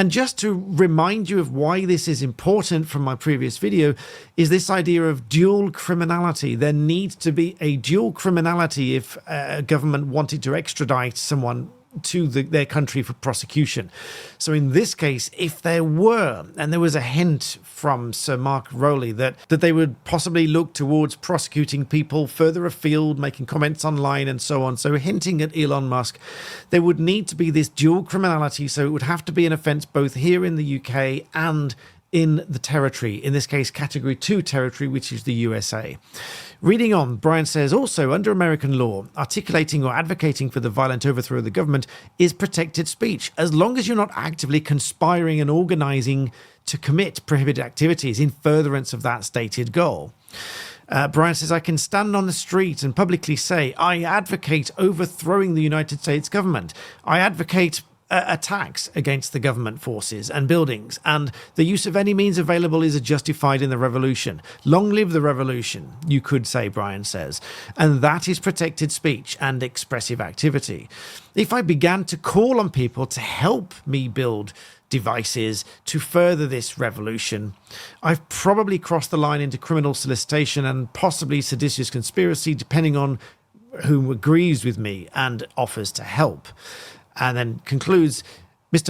And just to remind you of why this is important from my previous video, is this idea of dual criminality. There needs to be a dual criminality if a government wanted to extradite someone to their country for prosecution. So in this case, if there were, and there was a hint from Sir Mark Rowley that they would possibly look towards prosecuting people further afield, making comments online and so on, so hinting at Elon Musk, there would need to be this dual criminality, so it would have to be an offence both here in the UK and in the territory, in this case category 2 territory, which is the USA. Reading on, Brian says, also under American law, articulating or advocating for the violent overthrow of the government is protected speech, as long as you're not actively conspiring and organising to commit prohibited activities in furtherance of that stated goal. Brian says, I can stand on the street and publicly say, I advocate overthrowing the United States government. I advocate attacks against the government forces and buildings, and the use of any means available is justified in the revolution. Long live the revolution, you could say, Brian says, and that is protected speech and expressive activity. If I began to call on people to help me build devices to further this revolution, I've probably crossed the line into criminal solicitation and possibly seditious conspiracy, depending on whom agrees with me and offers to help. And then concludes, Mr.